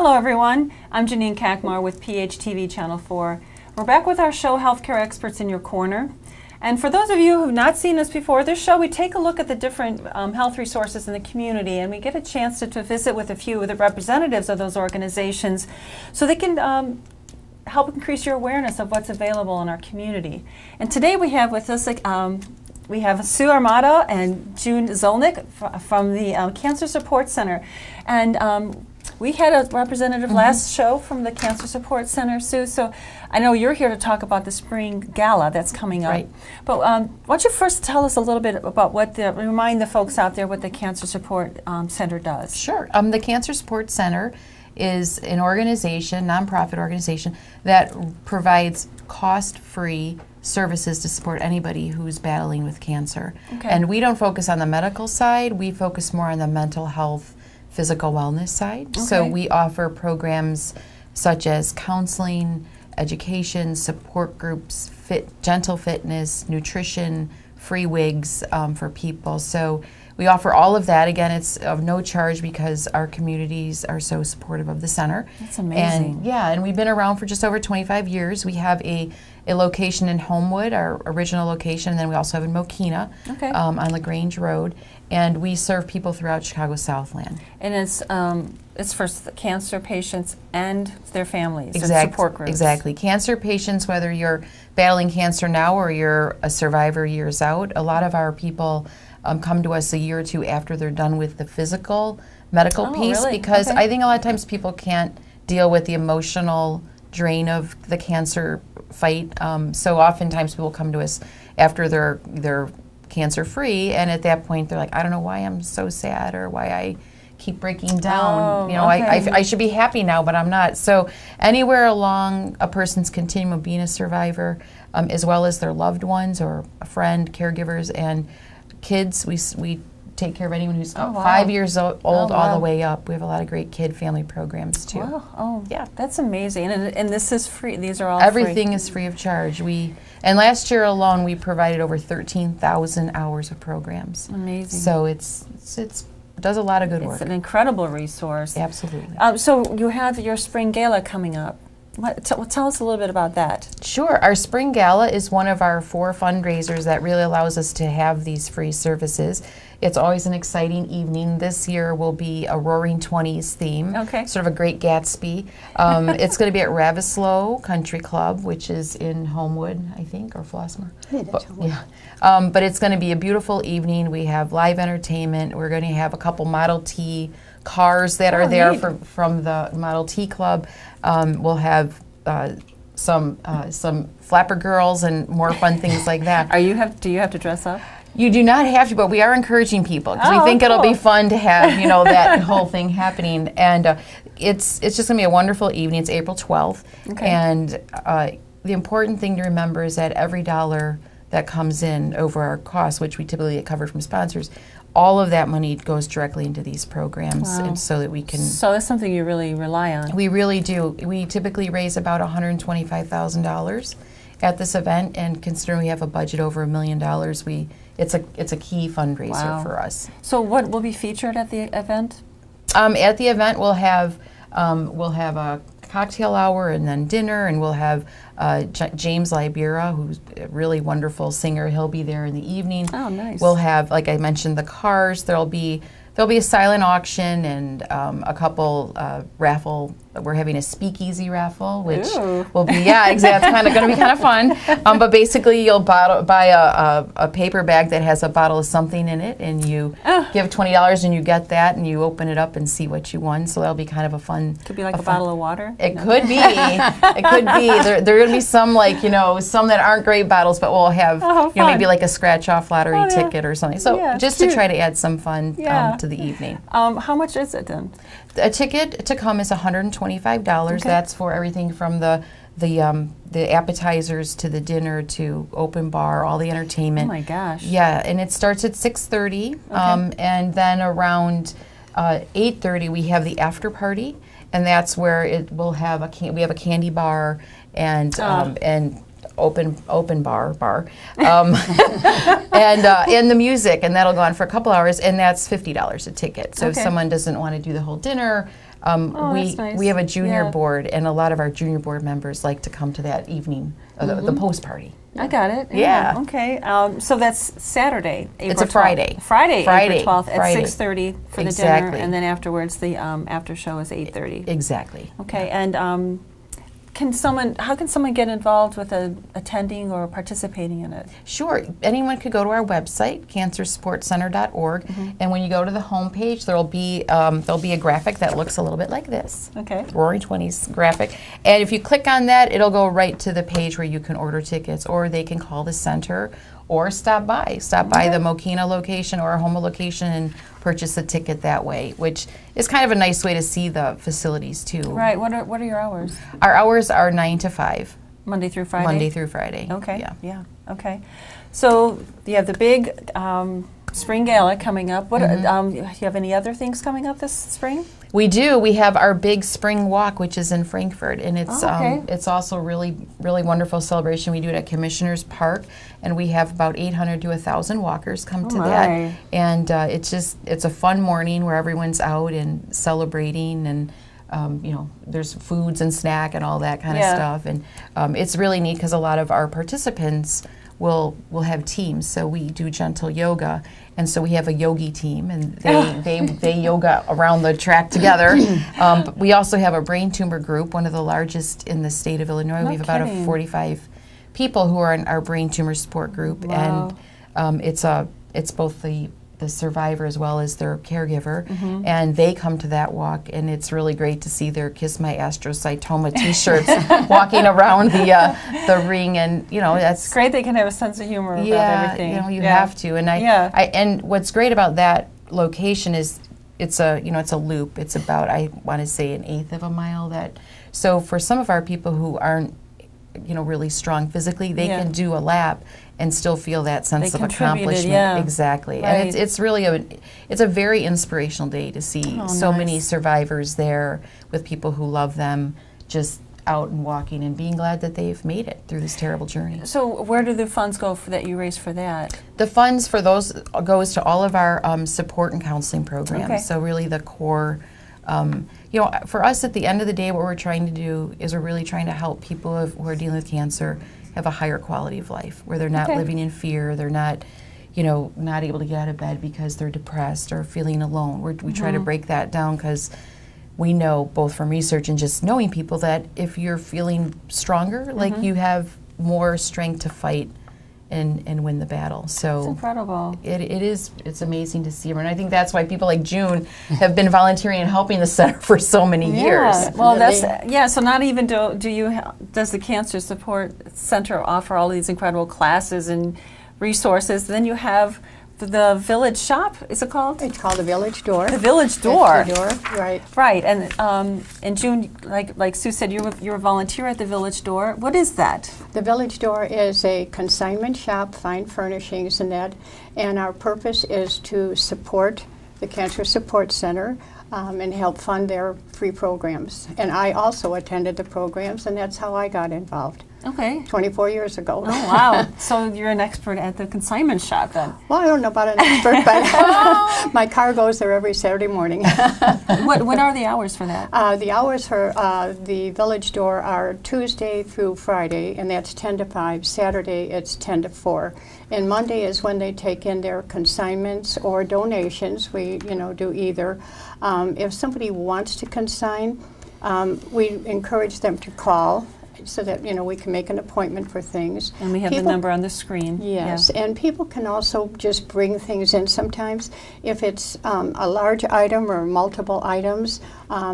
Hello everyone, I'm Janine Kakmar with PHTV Channel 4. We're back with our show, Healthcare Experts in Your Corner. And for those of you who have not seen us before, this show we take a look at the different health resources in the community, and we get a chance to visit with a few of the representatives of those organizations so they can help increase your awareness of what's available in our community. And today we have with us we have Sue Armato and June Zolnick from the Cancer Support Center. And we had a representative last show from the Cancer Support Center, Sue, so I know you're here to talk about the spring gala that's coming up. Right. But why don't you first tell us a little bit about remind the folks out there what the Cancer Support Center does. Sure. The Cancer Support Center is an organization, nonprofit organization, that provides cost-free services to support anybody who's battling with cancer. Okay. And we don't focus on the medical side, we focus more on the mental health, physical wellness side. Okay. So we offer programs such as counseling, education, support groups, gentle fitness, nutrition, free wigs for people. So we offer all of that. Again, it's of no charge because our communities are so supportive of the center. That's amazing. And yeah, and we've been around for just over 25 years. We have a location in Homewood, our original location, and then we also have in Mokina on LaGrange Road. And we serve people throughout Chicago Southland. And it's for cancer patients and their families and Exactly. support groups. Exactly. Cancer patients, whether you're battling cancer now or you're a survivor years out, a lot of our people come to us a year or two after they're done with the physical, medical piece, really? because Okay. I think a lot of times people can't deal with the emotional drain of the cancer fight. So oftentimes people come to us after they're cancer-free, and at that point they're like, I don't know why I'm so sad or why I keep breaking down. You know, I should be happy now, but I'm not. So anywhere along a person's continuum of being a survivor, as well as their loved ones or a friend, caregivers, and kids, we take care of anyone who's 5 years old all the way up. We have a lot of great kid family programs too. Wow. Oh, yeah, that's amazing. And this is free. These are all everything free. is free of charge. And last year alone, we provided over 13,000 hours of programs. Amazing. So it does a lot of good work. It's an incredible resource. Absolutely. So you have your spring gala coming up. Tell us a little bit about that. Sure. Our spring gala is one of our 4 fundraisers that really allows us to have these free services. It's always an exciting evening. This year will be a Roaring 20s theme, sort of a Great Gatsby. It's going to be at Ravislow Country Club, which is in Homewood, I think, or Flossmoor. But it's going to be a beautiful evening. We have live entertainment. We're going to have a couple Model T cars that are there from the Model T Club. We'll have some flapper girls and more fun things like that. Do you have to dress up? You do not have to, but we are encouraging people because we think it'll be fun to have that whole thing happening. And it's just going to be a wonderful evening. It's April 12th. And the important thing to remember is that every dollar that comes in over our costs, which we typically get covered from sponsors, all of that money goes directly into these programs, and so that we can. So that's something you really rely on. We really do. We typically raise about $125,000 at this event, and considering we have a budget over $1 million, it's a key fundraiser for us. So what will be featured at the event? At the event, we'll have a cocktail hour and then dinner, and we'll have James Libera, who's a really wonderful singer. He'll be there in the evening. Oh, nice. We'll have, like I mentioned, the cars. There'll be a silent auction and a couple raffle. We're having a speakeasy raffle, which will be, exactly, it's going to be kind of fun. But basically, you'll buy a paper bag that has a bottle of something in it, and you give $20, and you get that, and you open it up and see what you won. So that'll be kind of a fun. Could be like a bottle of water. It could be. It could be. There are going to be some some that aren't great bottles, but we'll have maybe like a scratch-off lottery ticket or something. So just to try to add some fun to the evening. How much is it then? A ticket to come is $125. That's for everything from the appetizers to the dinner to open bar, all the entertainment. Oh my gosh! Yeah, and it starts at 6:30, and then around 8:30 we have the after party, and that's where it will have we have a candy bar and open bar and the music, and that'll go on for a couple hours, and that's $50 a ticket. So if someone doesn't want to do the whole dinner, That's nice. We have a junior board, and a lot of our junior board members like to come to that evening, the post party. I got it. Yeah. Okay. So that's Saturday, April It's a 12th. Friday. Friday, April 12th at Friday. 6:30 for the dinner, and then afterwards the after show is 8:30. Exactly. Okay. And how can someone get involved with attending or participating in it? Sure. Anyone could go to our website, cancersupportcenter.org, and when you go to the homepage, there'll be a graphic that looks a little bit like this. Okay. Roaring Twenties graphic. And if you click on that, it'll go right to the page where you can order tickets, or they can call the center, or stop by the Mokina location or our Houma location and purchase a ticket that way, which is kind of a nice way to see the facilities too. Right. What are your hours? Our hours are 9 to 5. Monday through Friday? Monday through Friday. Okay. Yeah. Okay. So you have the big spring gala coming up. What do you have any other things coming up this spring? We do. We have our big spring walk, which is in Frankfurt, and it's it's also really wonderful celebration. We do it at Commissioners Park, and we have about 800 to 1,000 walkers come to that. And it's a fun morning where everyone's out and celebrating, and there's foods and snack and all that kind of stuff. And it's really neat because a lot of our participants will have teams. So we do gentle yoga, and so we have a yogi team, and they yoga around the track together. But we also have a brain tumor group, one of the largest in the state of Illinois. We have about 45 people who are in our brain tumor support group. Wow. And it's both the survivor as well as their caregiver, and they come to that walk, and it's really great to see their Kiss My Astrocytoma t-shirts walking around the ring, and that's it's great. They can have a sense of humor about everything. You have to, and and what's great about that location is it's a loop. It's about, I want to say, 1/8 of a mile. So for some of our people who aren't really strong physically, they can do a lap and still feel that sense of accomplishment. Exactly. Right. And it's really a very inspirational day to see so many survivors there with people who love them, just out and walking and being glad that they've made it through this terrible journey. So where do the funds go that you raise for that? The funds for those goes to all of our support and counseling programs. Okay. So really the core. For us, at the end of the day, what we're trying to do is we're really trying to help people who are dealing with cancer have a higher quality of life, where they're not living in fear, they're not, not able to get out of bed because they're depressed or feeling alone. We try to break that down, because we know, both from research and just knowing people, that if you're feeling stronger, like you have more strength to fight and win the battle. So it's incredible. It's amazing to see everyone. I think that's why people like June have been volunteering and helping the center for so many years. Well, so not even does the Cancer Support Center offer all these incredible classes and resources? Then you have the Village Shop, is it called? It's called the Village Door. The Village Door. The door, right. Right, and June, like Sue said, you're a volunteer at the Village Door. What is that? The Village Door is a consignment shop, fine furnishings and that, and our purpose is to support the Cancer Support Center and help fund their free programs. And I also attended the programs, and that's how I got involved. Okay. 24 years ago. Oh, wow. So you're an expert at the consignment shop then? Well, I don't know about an expert, but my car goes there every Saturday morning. What are the hours for that? The hours for the Village Door are Tuesday through Friday, and that's 10 to 5. Saturday, it's 10 to 4. And Monday is when they take in their consignments or donations. We, do either. If somebody wants to consign, we encourage them to call, so that we can make an appointment for things. And we have the number on the screen. Yes, and people can also just bring things in sometimes. If it's a large item or multiple items,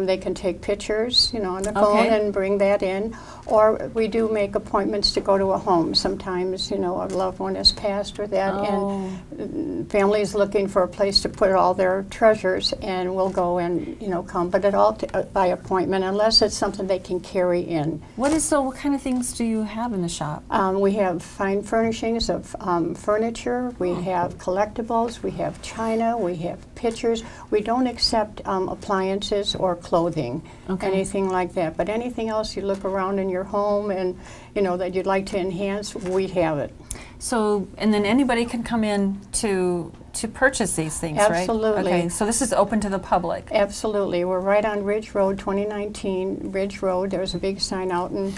they can take pictures, on the phone and bring that in. Or we do make appointments to go to a home. Sometimes, a loved one has passed or that, and families looking for a place to put all their treasures, and we'll go and, come. But it all by appointment, unless it's something they can carry in. What kind of things do you have in the shop? We have fine furnishings of furniture. We have collectibles. We have china. We have pictures. We don't accept appliances or clothing, anything like that. But anything else you look around in your home and that you'd like to enhance, we have it. So, and then anybody can come in to to purchase these things, Absolutely. right? Okay, so this is open to the public. Absolutely. We're right on Ridge Road, 2019 Ridge Road. There's a big sign out in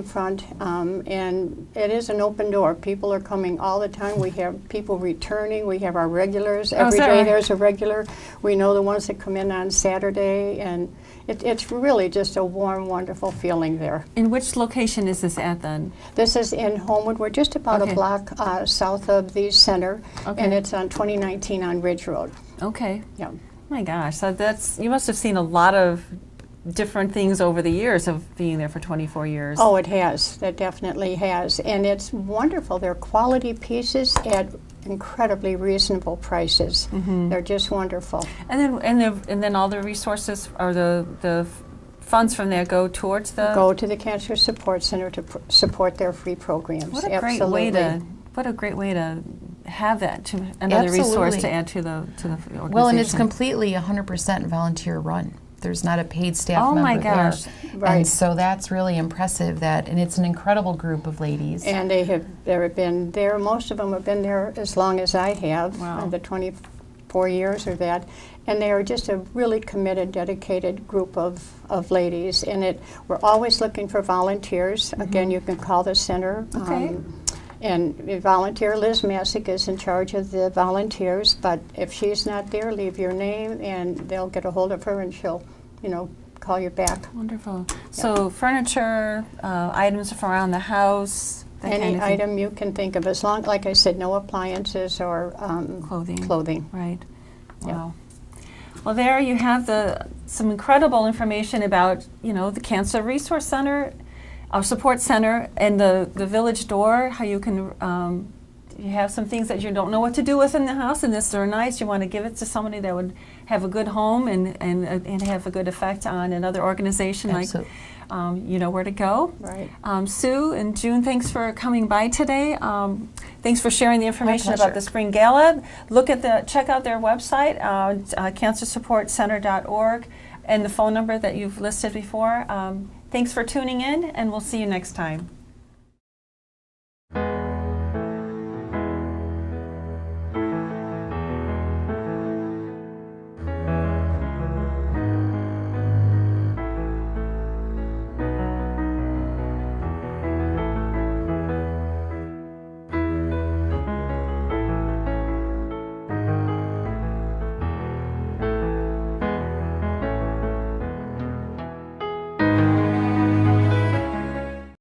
front, and it is an open door. People are coming all the time. We have people returning. We have our regulars. Every day there's a regular. We know the ones that come in on Saturday, and it's really just a warm, wonderful feeling there. In which location is this at then? This is in Homewood. We're just about a block south of the center, and it's on 2019 on Ridge Road. Okay. Yeah. My gosh, so you must have seen a lot of different things over the years of being there for 24 years. Oh, it has. It definitely has. And it's wonderful. They're quality pieces at incredibly reasonable prices. They're just wonderful. And then all the resources or the funds from there go towards the go to the Cancer Support Center to support their free programs. What a great way to have that, to another resource to add to the organization. Well, and it's completely 100% volunteer run. There's not a paid staff member my gosh. there. Right. And so that's really impressive, and it's an incredible group of ladies. And they've been there, most of them have been there as long as I have, the 24 years or that. And they are just a really committed, dedicated group of ladies. And we're always looking for volunteers. Again, you can call the center. And volunteer Liz Masick is in charge of the volunteers, but if she's not there, leave your name and they'll get a hold of her and she'll, call you back. Wonderful. So furniture, items from around the house, that any kind of item you can think of, as long, like I said, no appliances or clothing. Right. Wow. Well, there you have some incredible information about, the Cancer Resource Center, our support center, and the village door, how you can, you have some things that you don't know what to do with in the house, and this are nice, you want to give it to somebody that would have a good home and have a good effect on another organization. Absolutely. Like, you know where to go. Right. Sue and June, thanks for coming by today. Thanks for sharing the information My about pleasure. the Spring Gala. Check out their website, cancersupportcenter.org, and the phone number that you've listed before. Thanks for tuning in, and we'll see you next time.